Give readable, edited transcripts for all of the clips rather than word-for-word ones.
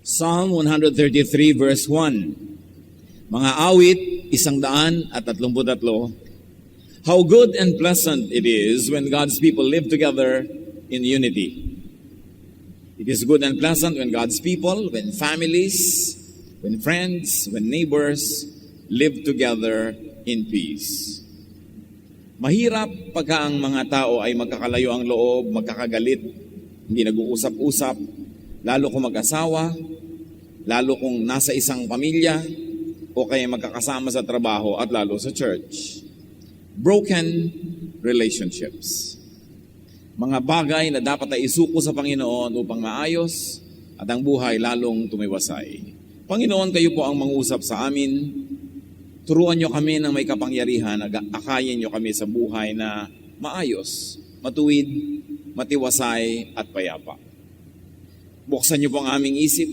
Psalm 133 verse 1. Mga awit, 133. How good and pleasant it is when God's people live together in unity. It is good and pleasant when God's people, when families, when friends, when neighbors live together in peace. Mahirap pagka ang mga tao ay magkakalayo ang loob, magkakagalit, hindi nag-uusap-usap, lalo kung mag-asawa, lalo kung nasa isang pamilya, o kaya magkakasama sa trabaho at lalo sa church. Broken relationships. Mga bagay na dapat ay isuko sa Panginoon upang maayos at ang buhay lalong tumiwasay. Panginoon, kayo po ang mangusap sa amin. Turuan nyo kami ng may kapangyarihan, akayin nyo kami sa buhay na maayos, matuwid, matiwasay at payapa. Buksan nyo po ang aming isip.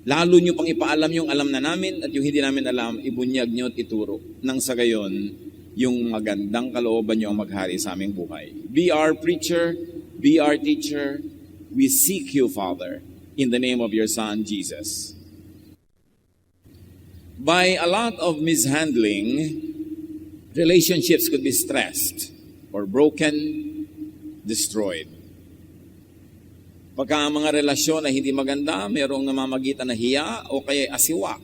Lalo nyo pang ipaalam yung alam na namin at yung hindi namin alam, ibunyag nyo at ituro. Nang sa gayon, yung magandang kalooban nyo ang maghari sa aming buhay. Be our preacher, be our teacher. We seek you, Father, in the name of your Son, Jesus. By a lot of mishandling, relationships could be stressed or broken, destroyed. Pagka ang mga relasyon na hindi maganda, mayroong namamagitan na hiya o kaya asiwa.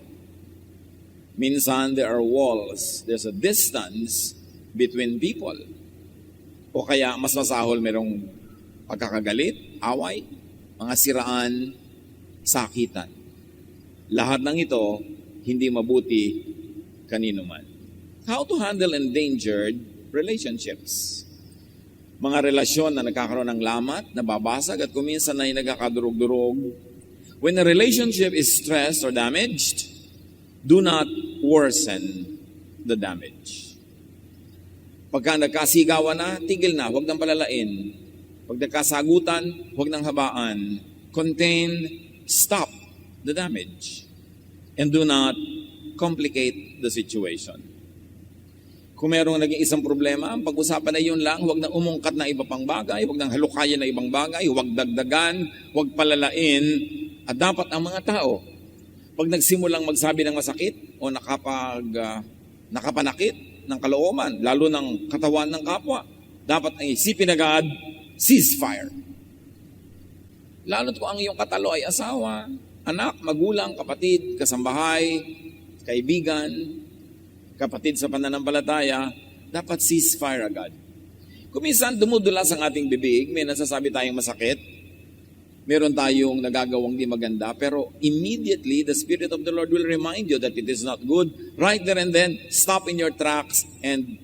Minsan, there are walls. There's a distance between people. O kaya, mas masahol, mayroong pagkakagalit, away, mga siraan, sakitan. Lahat ng ito, hindi mabuti kanino man. How to handle endangered relationships? Mga relasyon na nagkakaroon ng lamat, nababasag at kuminsan na ay nagkakadurog-durog. When a relationship is stressed or damaged, do not worsen the damage. Pagka nagkasigawan na, tigil na, huwag nang palalain. Pag nagkasagutan, huwag nang habaan. Contain, stop the damage. And do not complicate the situation. Kung mayroong naging isang problema, pag-usapan na yun lang, huwag na umungkat na iba pang bagay, huwag nang halukayan na ibang bagay, huwag dagdagan, huwag palalain. At dapat ang mga tao, pag nagsimulang magsabi ng masakit o nakapanakit ng kalooban, lalo ng katawan ng kapwa, dapat ang isipin agad, ceasefire. Lalo kung ang iyong katalo ay asawa, anak, magulang, kapatid, kasambahay, kaibigan, kapatid sa pananampalataya, dapat ceasefire agad. Kung minsan dumudulas ang ating bibig, may nasasabi tayong masakit, meron tayong nagagawang di maganda, pero immediately the Spirit of the Lord will remind you that it is not good. Right there and then, stop in your tracks and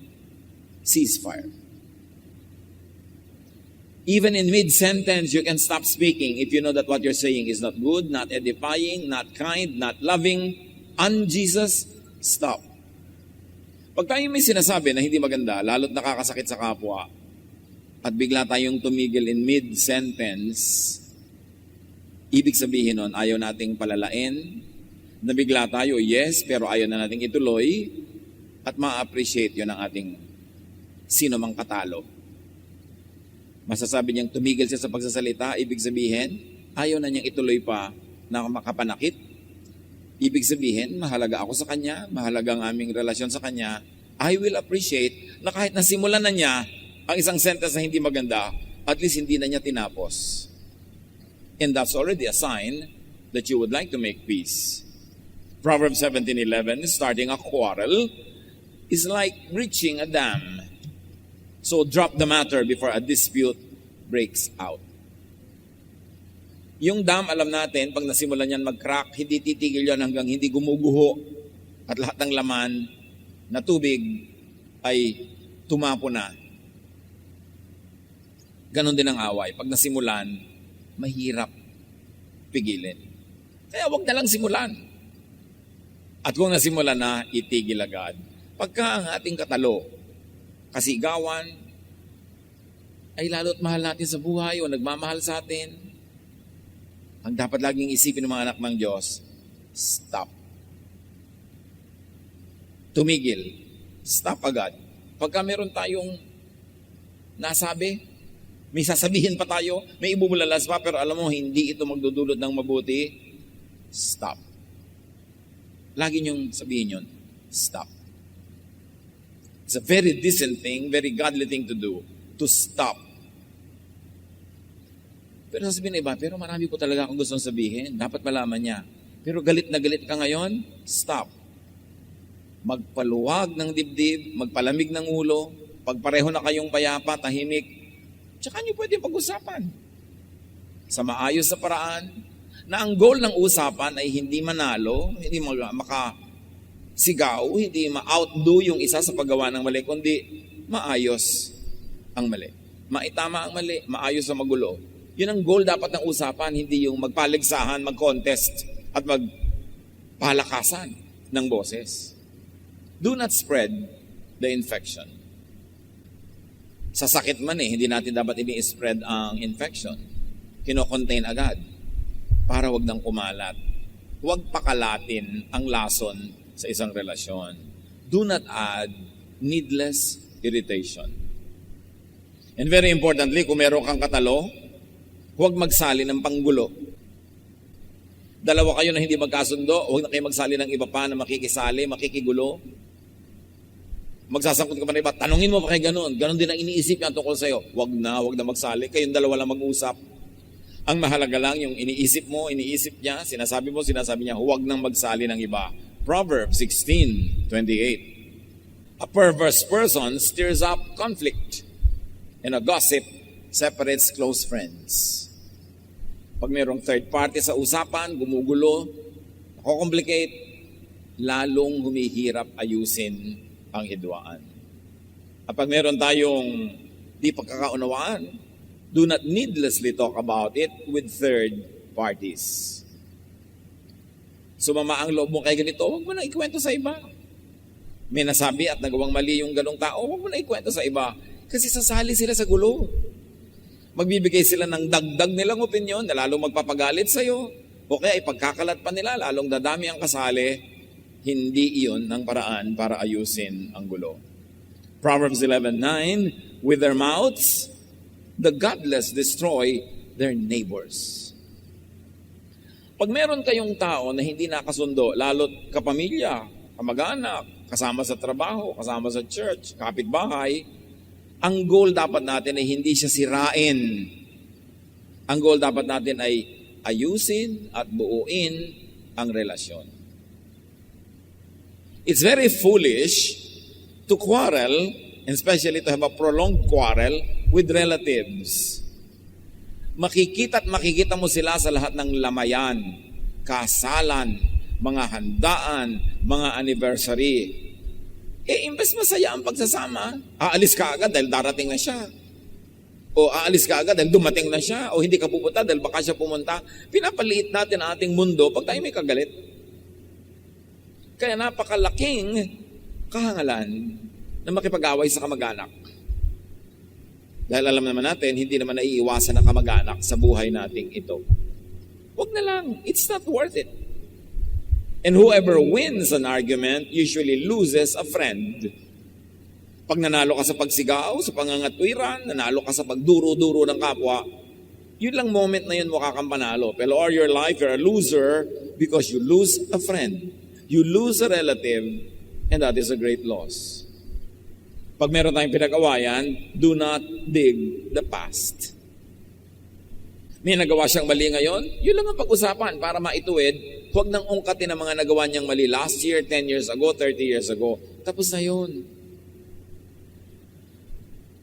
ceasefire. Even in mid-sentence, you can stop speaking if you know that what you're saying is not good, not edifying, not kind, not loving, un-Jesus, stop. Pag tayo may sinasabi na hindi maganda, lalo't nakakasakit sa kapwa, at bigla tayong tumigil in mid-sentence, ibig sabihin nun, ayaw nating palalain, na bigla tayo, yes, pero ayaw na nating ituloy, at ma-appreciate yun ng ating sino mang katalo. Masasabi niyang tumigil siya sa pagsasalita, ibig sabihin, ayaw na niyang ituloy pa na makapanakit. Ibig sabihin, mahalaga ako sa kanya, mahalaga ang aming relasyon sa kanya. I will appreciate na kahit nasimulan na niya ang isang sentence na hindi maganda, at least hindi na niya tinapos. And that's already a sign that you would like to make peace. Proverbs 17:11, starting a quarrel is like reaching a dam. So drop the matter before a dispute breaks out. Yung dam, alam natin, pag nasimulan yan mag-crack, hindi titigil yan hanggang hindi gumuguho at lahat ng laman na tubig ay tumapo na. Ganon din ang away. Pag nasimulan, mahirap pigilin. Kaya wag na lang simulan. At kung nasimulan na, itigil agad. Pagka ang ating katalo, kasigawan, ay lalo't mahal natin sa buhay o nagmamahal sa atin, ang dapat laging isipin ng mga anak ng Diyos, stop. Tumigil. Stop agad. Pagka meron tayong nasabi, may sasabihin pa tayo, may ibubulalas pa, pero alam mo, hindi ito magdudulot ng mabuti, stop. Lagi niyong sabihin yun, stop. It's a very decent thing, very godly thing to do, to stop. Pero sasabihin na iba, pero marami po talaga akong gustong sabihin. Dapat malaman niya. Pero galit na galit ka ngayon, stop. Magpaluwag ng dibdib, magpalamig ng ulo, pagpareho na kayong payapa, tahimik, tsaka niyo pwede pag-usapan. Sa maayos na paraan, na ang goal ng usapan ay hindi manalo, hindi makasigaw, hindi ma-outdo yung isa sa paggawa ng mali, kundi maayos ang mali. Maitama ang mali, maayos ang magulo. Yun ang goal dapat ng usapan, hindi yung magpaligsahan, mag-contest, at magpalakasan ng boses. Do not spread the infection. Sa sakit man hindi natin dapat ini-spread ang infection. Kino-contain agad para wag nang kumalat. Huwag pakalatin ang lason sa isang relasyon. Do not add needless irritation. And very importantly, kung meron kang katalo, huwag magsali ng panggulo. Dalawa kayo na hindi magkasundo, huwag na kayo magsali ng iba pa na makikisali, makikigulo. Magsasangkot ka pa na iba, tanungin mo pa kay ganun. Ganun din ang iniisip niya tungkol sa'yo. Huwag na magsali. Kayong dalawa lang mag-usap. Ang mahalaga lang yung iniisip mo, iniisip niya, sinasabi mo, sinasabi niya, huwag nang magsali ng iba. Proverbs 16:28. A perverse person stirs up conflict, and a gossip separates close friends. Pag mayroong third party sa usapan, gumugulo, nakocomplicate, lalong humihirap ayusin ang hidwaan. At pag meron tayong di pagkakaunawaan, do not needlessly talk about it with third parties. Sumama ang loob mo kay ganito, huwag mo na ikwento sa iba. May nasabi at nagawang mali yung ganong tao, huwag mo na ikwento sa iba. Kasi sasali sila sa gulo. Magbibigay sila ng dagdag nilang opinyon na lalong magpapagalit sa'yo. O kaya ipagkakalat pa nila, lalong dadami ang kasali. Hindi iyon ang paraan para ayusin ang gulo. Proverbs 11:9, with their mouths, the godless destroy their neighbors. Pag meron kayong tao na hindi nakasundo, lalo't kapamilya, kamag-anak, kasama sa trabaho, kasama sa church, kapitbahay, ang goal dapat natin ay hindi siya sirain. Ang goal dapat natin ay ayusin at buuin ang relasyon. It's very foolish to quarrel, and especially to have a prolonged quarrel with relatives. Makikita mo sila sa lahat ng lamayan, kasalan, mga handaan, mga anniversary. Imbes masaya ang pagsasama, aalis ka agad dahil darating na siya. O aalis ka agad dahil dumating na siya. O hindi ka pupunta dahil baka siya pumunta. Pinapaliit natin ang ating mundo pag tayo may kagalit. Kaya napakalaking kahangalan na makipag-away sa kamag-anak. Dahil alam naman natin, hindi naman naiiwasan ang kamag-anak sa buhay nating ito. Huwag na lang. It's not worth it. And whoever wins an argument usually loses a friend. Pag nanalo ka sa pagsigaw, sa pangangatwiran, nanalo ka sa pagduro-duro ng kapwa, yun lang moment na yun mukha kang panalo. Pero all your life, you're a loser because you lose a friend. You lose a relative, and that is a great loss. Pag meron tayong pinag-awayan, do not dig the past. May nagawa siyang mali ngayon, yun lang ang pag-usapan para maituwid. Huwag nang ungkatin ang mga nagawa niyang mali last year, 10 years ago, 30 years ago. Tapos na yun.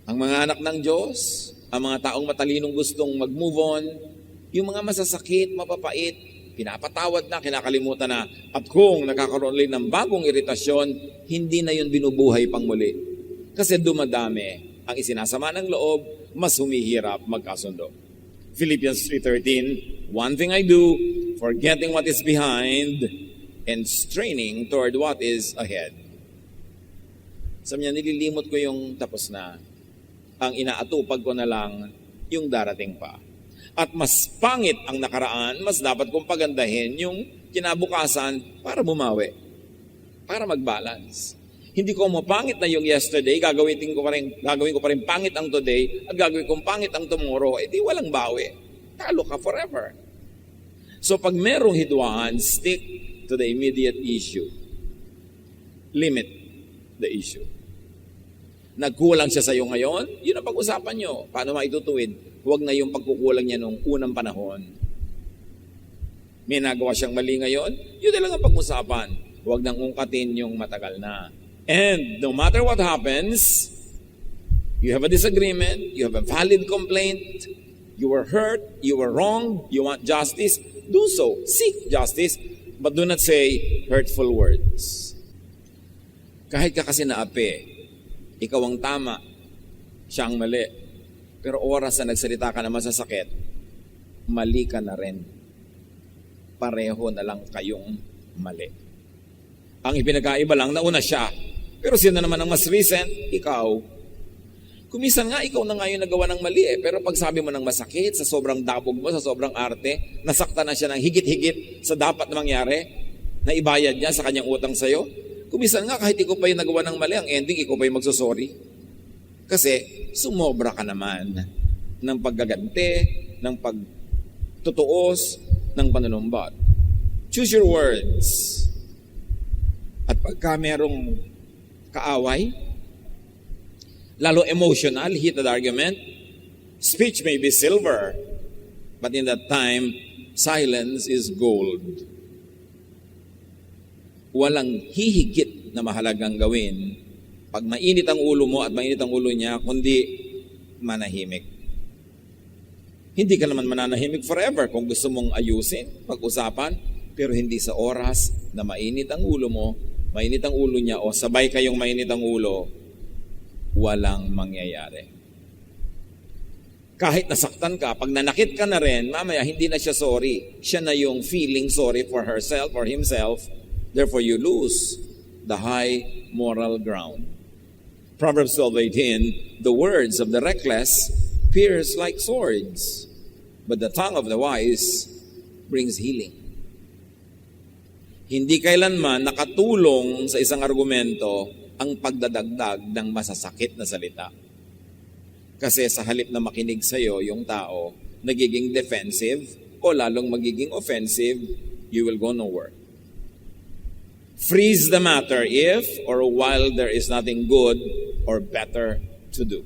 Ang mga anak ng Diyos, ang mga taong matalinong gustong mag-move on, yung mga masasakit, mapapait, pinapatawad na, kinakalimutan na. At kung nakakaroon ulit ng bagong iritasyon, hindi na yun binubuhay pang muli. Kasi dumadami ang isinasama ng loob, mas humihirap magkasundo. Philippians 3:13, one thing I do, forgetting what is behind and straining toward what is ahead. Sabi niya, nililimot ko yung tapos na. Ang inaatupag ko na lang yung darating pa. At mas pangit ang nakaraan, mas dapat kong pagandahin yung kinabukasan para bumawi. Para mag-balance. Hindi ko mapangit na yung yesterday, gagawin ko pa rin pangit ang today, at gagawin kong pangit ang tomorrow, di walang bawi. Talo ka forever. So pag merong hidwaan, stick to the immediate issue. Limit the issue. Nagkulang siya sa iyo ngayon, yun ang pag-usapan nyo. Paano maitutuwid? Huwag na yung pagkukulang niya nung unang panahon. May nagawa siyang mali ngayon, yun na lang ang pag-usapan. Huwag nang ungkatin yung matagal na. And no matter what happens, you have a disagreement, you have a valid complaint, you were hurt, you were wrong, you want justice, do so. Seek justice, but do not say hurtful words. Kahit ka kasi naapi, ikaw ang tama, siya ang mali. Pero oras na nagsalita ka na masasakit, mali ka na rin. Pareho na lang kayong mali. Ang ipinagkaiba lang, nauna siya. Pero sino naman ang mas recent? Ikaw. Kumisan nga, ikaw na nga yung nagawa ng mali eh. Pero pag sabi mo ng masakit, sa sobrang dabog mo, sa sobrang arte, nasakta na siya ng higit-higit sa dapat na mangyari, na ibayad niya sa kanyang utang sa'yo. Kumisan nga, kahit ikaw pa yung nagawa ng mali, ang ending, ikaw pa yung magsusorry. Kasi, sumobra ka naman ng paggaganti, ng pagtutuos, ng panunumbat. Choose your words. At pagka merong kaaway, lalo emotional, heated argument, speech may be silver, but in that time, silence is gold. Walang hihigit na mahalagang gawin pag mainit ang ulo mo at mainit ang ulo niya, kundi manahimik. Hindi ka naman mananahimik forever kung gusto mong ayusin, pag-usapan, pero hindi sa oras na mainit ang ulo mo, mainit ang ulo niya, o sabay kayong mainit ang ulo, walang mangyayari. Kahit nasaktan ka, pag nanakit ka na rin, mamaya hindi na siya sorry. Siya na yung feeling sorry for herself or himself. Therefore, you lose the high moral ground. Proverbs 12:18, the words of the reckless pierce like swords, but the tongue of the wise brings healing. Hindi kailanman nakatulong sa isang argumento ang pagdadagdag ng masasakit na salita. Kasi sa halip na makinig sa'yo yung tao, nagiging defensive o lalong magiging offensive, you will go nowhere. Freeze the matter if or while there is nothing good or better to do.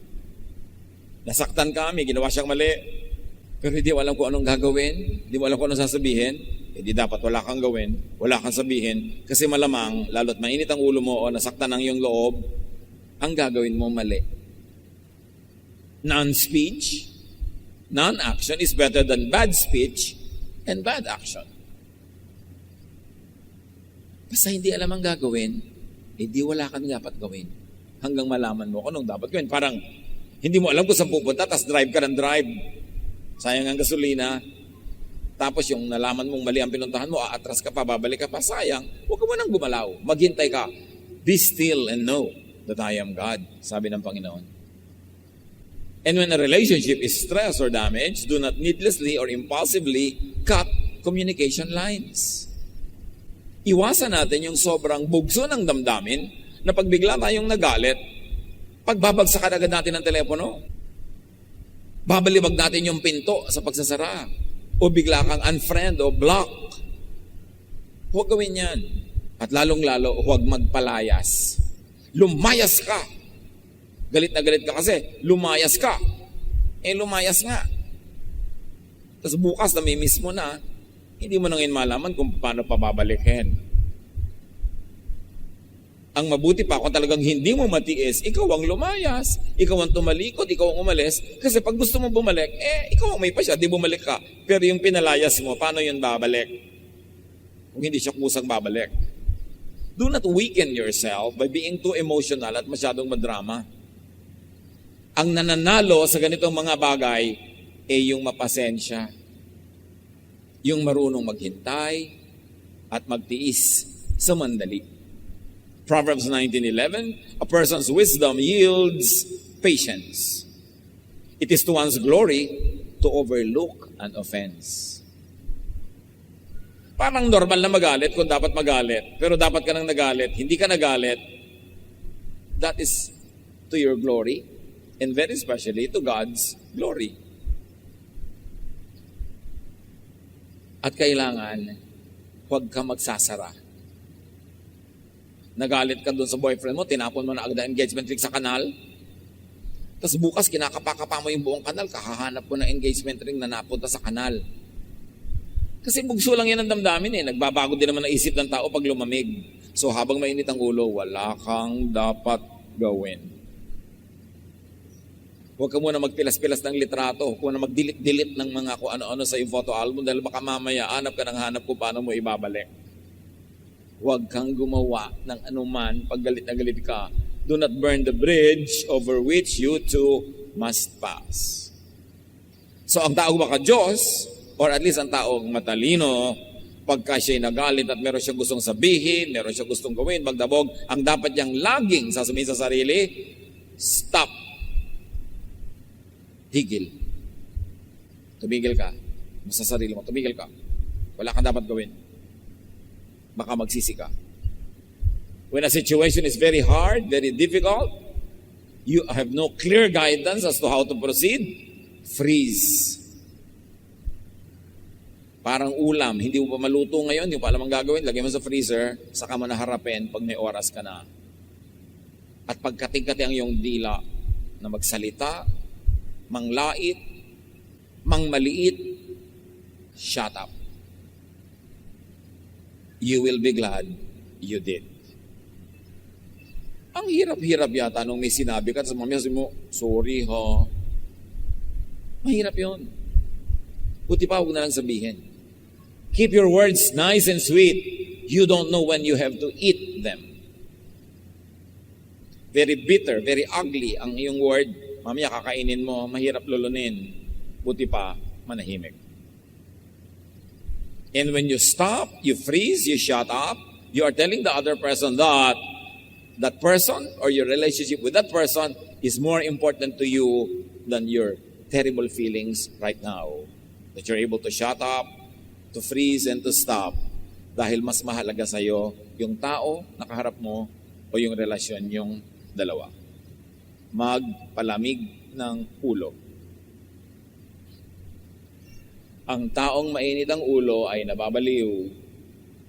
Nasaktan kami, ginawa siyang mali, pero hindi mo alam kung anong gagawin, hindi mo alam kung anong sasabihin, hindi dapat wala kang gawin, wala kang sabihin, kasi malamang, lalo't mainit ang ulo mo o nasaktan ang iyong loob, ang gagawin mo mali. Non-speech, non-action is better than bad speech and bad action. Basta hindi alam ang gagawin, hindi wala kang dapat gawin. Hanggang malaman mo kung anong dapat gawin. Parang hindi mo alam kung saan pupunta, tapos drive ka ng drive. Sayang ang gasolina. Tapos yung nalaman mong mali ang pinuntahan mo, aatras ka pa, babalik ka pa, sayang. Huwag ka mo nang gumalaw. Maghintay ka. Be still and know that I am God, sabi ng Panginoon. And when a relationship is stressed or damaged, do not needlessly or impulsively cut communication lines. Iwasan natin yung sobrang bugso ng damdamin na pag bigla tayong nagalit, pagbabagsak agad natin ng telepono. Babalibag natin yung pinto sa pagsasara. O bigla kang unfriend o block. Huwag gawin yan. At lalong-lalo, huwag magpalayas. Lumayas ka. Galit na galit ka kasi, lumayas ka. Lumayas nga. Tapos bukas, namimiss mo na, hindi mo nang malaman kung paano pababalikin. Ang mabuti pa kung talagang hindi mo matiis, ikaw ang lumayas, ikaw ang tumalikod, ikaw ang umalis, kasi pag gusto mo bumalik, ikaw ang may pasya, di bumalik ka. Pero yung pinalayas mo, paano yun babalik? Kung hindi siya kusang babalik. Do not weaken yourself by being too emotional at masyadong madrama. Ang nananalo sa ganitong mga bagay ay yung mapasensya. Yung marunong maghintay at magtiis sa mandali. Proverbs 19:11, a person's wisdom yields patience. It is to one's glory to overlook an offense. Parang normal na magalit kung dapat magalit. Pero dapat ka nang nagalit, hindi ka nagalit. That is to your glory and very especially to God's glory. At kailangan, huwag ka magsasara. Nagalit ka doon sa boyfriend mo, tinapon mo na agad ang engagement ring sa kanal. Tapos bukas, kinakapa-kapa mo yung buong kanal, kahahanap mo ng engagement ring na napunta sa kanal. Kasi bugso lang yan ang damdamin eh. Nagbabago din naman ang isip ng tao pag lumamig. So habang mainit ang ulo, wala kang dapat gawin. Huwag ka muna magpilas-pilas ng litrato. Huwag ka muna mag-delete-delete ng mga kung ano-ano sa yung photo album dahil baka mamaya hanap ka ng hanap kung paano mo ibabalik. Huwag kang gumawa ng anuman pag galit na galit ka. Do not burn the bridge over which you two must pass. So ang taong maka-Diyos, or at least ang taong matalino, pagka siya'y nagalit at meron siyang gustong sabihin, meron siyang gustong gawin, magdabog, ang dapat niyang laging sasabihin sa sarili, stop. Tigil. Tumigil ka. Sa sarili mo, tumigil ka. Wala kang dapat gawin. Baka magsisi ka. When a situation is very hard, very difficult, you have no clear guidance as to how to proceed, freeze. Parang ulam, hindi mo pa maluto ngayon, hindi mo pa alam ang gagawin, lagay mo sa freezer, saka mo naharapin pag may oras ka na. At pagkating-kati ang iyong dila na magsalita, manglait, mangmaliit, shut up. You will be glad you did. Ang hirap-hirap yata nung may sinabi ka, sa mamaya mo, sorry ha. Mahirap yun. Buti pa, huwag na lang sabihin. Keep your words nice and sweet. You don't know when you have to eat them. Very bitter, very ugly ang iyong word. Mamaya kakainin mo, mahirap lulunin. Buti pa, manahimik. And when you stop, you freeze, you shut up, you are telling the other person that that person or your relationship with that person is more important to you than your terrible feelings right now. That you're able to shut up, to freeze, and to stop dahil mas mahalaga sa'yo yung tao na kaharap mo o yung relasyon yung dalawa. Magpalamig ng ulo. Ang taong mainit ang ulo ay nababaliw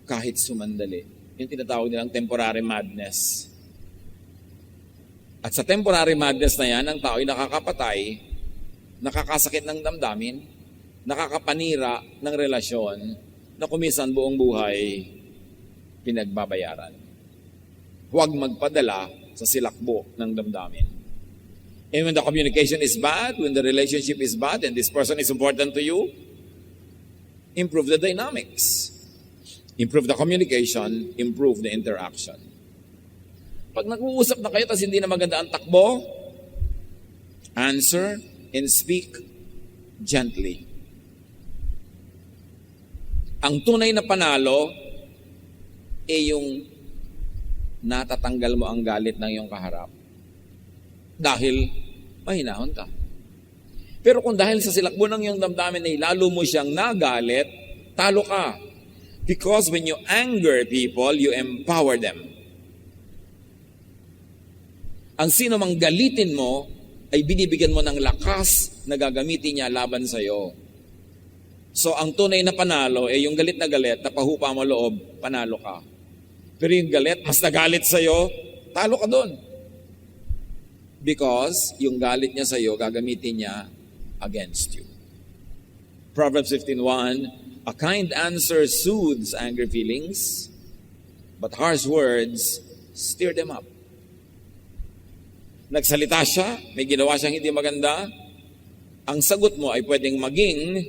kahit sumandali. Yung tinatawag nilang temporary madness. At sa temporary madness na yan, ang tao ay nakakapatay, nakakasakit ng damdamin, nakakapanira ng relasyon na kumisan buong buhay pinagbabayaran. Huwag magpadala sa silakbo ng damdamin. And when the communication is bad, when the relationship is bad, and this person is important to you, improve the dynamics. Improve the communication, improve the interaction. Pag nag-uusap na kayo tapos hindi na maganda ang takbo, answer and speak gently. Ang tunay na panalo ay yung natatanggal mo ang galit ng iyong kaharap. Dahil mahinahon ka. Pero kung dahil sa silakbo ng iyong damdamin ay lalo mo siyang nagalit, talo ka. Because when you anger people, you empower them. Ang sino mang galitin mo, ay binibigyan mo ng lakas na gagamitin niya laban sa iyo. So ang tunay na panalo ay yung galit na pahupa mo loob, panalo ka. Pero yung galit, mas nagalit sa iyo, talo ka doon. Because yung galit niya sa iyo, gagamitin niya against you. Proverbs 15:1, a kind answer soothes angry feelings, but harsh words stir them up. Nagsalita siya, may ginawa siyang hindi maganda, ang sagot mo ay pwedeng maging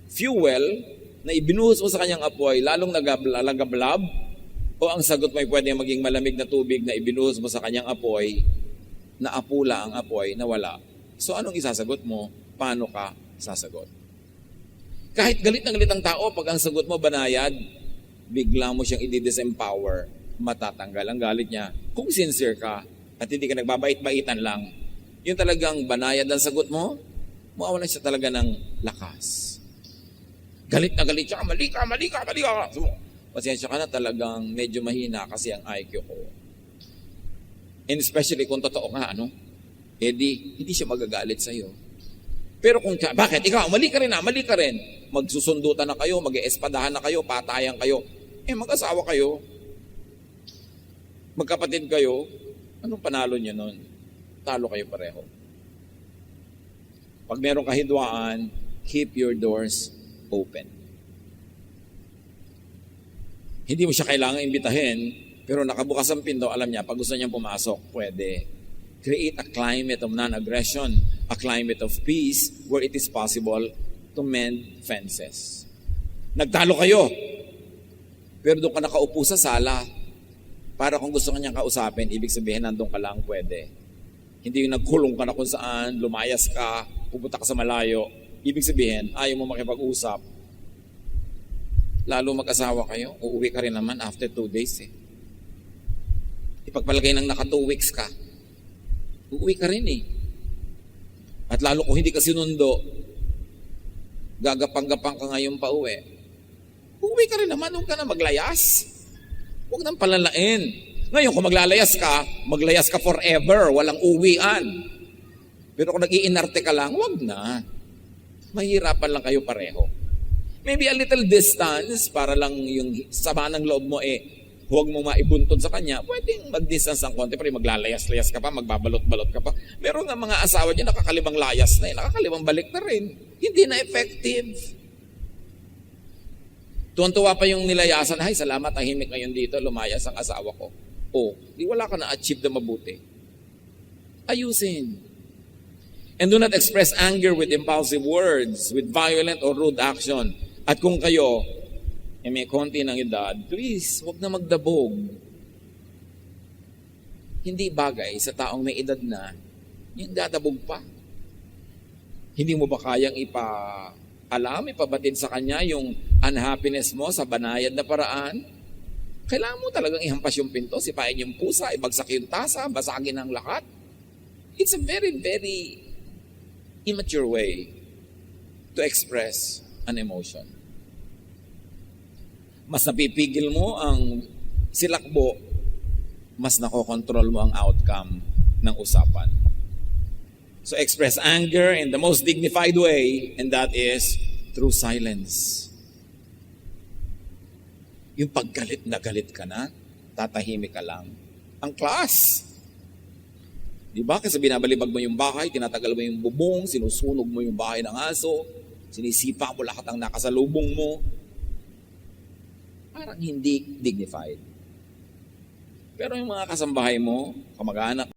fuel na ibinuhos mo sa kanyang apoy, lalong nagagablab, o ang sagot mo ay pwedeng maging malamig na tubig na ibinuhos mo sa kanyang apoy, na apula ang apoy, na wala. So anong isasagot mo? Paano ka sasagot? Kahit galit na galit ang tao, pag ang sagot mo banayad, bigla mo siyang i-disempower, matatanggal ang galit niya. Kung sincere ka, at hindi ka nagbabait-baitan lang, yung talagang banayad ang sagot mo, mawawalan siya talaga ng lakas. Galit na galit siya, mali ka. So, pasensya ka na, talagang medyo mahina kasi ang IQ ko. And especially kung totoo ka, hindi siya magagalit sa'yo. Pero kung, bakit? Ikaw, mali ka rin. magsusundutan na kayo, mag-espadahan na kayo, patayan kayo. Mag-asawa kayo, magkapatid kayo, anong panalo nyo nun? Talo kayo pareho. Pag meron kahidwaan, keep your doors open. Hindi mo siya kailangan imbitahin, pero nakabukas ang pinto, alam niya, pag gusto niyang pumasok, pwede. Create a climate of non-aggression, a climate of peace where it is possible to mend fences. Nagtalo kayo, pero doon ka nakaupo sa sala, para kung gusto ka niyang kausapin, ibig sabihin nandun ka lang, pwede. Hindi yung nagkulong ka na kung saan, lumayas ka, pupunta ka sa malayo, ibig sabihin, ayaw mo makipag-usap. Lalo mag-asawa kayo, uuwi ka rin naman after 2 days eh. Ipagpalagay ng naka 2 weeks ka, uuwi ka rin eh. At lalo kung hindi ka sinundo, gagapang-gapang ka ngayon pa uwi. Uuwi ka rin naman, huwag ka na maglayas. Huwag nang palalain. Ngayon, kung maglayas ka forever, walang uwian. Pero kung nag-iinarte ka lang, huwag na. Mahirapan lang kayo pareho. Maybe a little distance para lang yung sama ng loob mo huwag mo maibuntod sa kanya. Pwedeng mag-distance ng konti, pero maglalayas-layas ka pa, magbabalot-balot ka pa. Meron nga mga asawa dyan, nakakalimang layas na nakakalimang balik na rin. Hindi na effective. Tuwan-tuwa pa yung nilayasan, ay salamat, tahimik ngayon dito, lumayas ang asawa ko. Di wala ka na-achieve na mabuti. Ayusin. And do not express anger with impulsive words, with violent or rude action. At kung kayo, may konti ng edad, please, huwag na magdabog. Hindi bagay sa taong may edad na, yung dadabog pa. Hindi mo ba kayang ipabatid sa kanya yung unhappiness mo sa banayad na paraan? Kailangan mo talagang ihampas yung pinto, sipain yung pusa, ibagsak yung tasa, basagin ang lahat. It's a very, very immature way to express an emotion. Mas napipigil mo ang silakbo, mas nakokontrol mo ang outcome ng usapan. So express anger in the most dignified way, and that is through silence. Yung paggalit na galit ka na, tatahimik ka lang. Ang class. Di ba? Kasi binabalibag mo yung bahay, tinatagal mo yung bubong, sinusunog mo yung bahay ng aso, sinisipa mo lahat ang nakasalubong mo. Parang hindi dignified. Pero yung mga kasambahay mo, kamag-anak,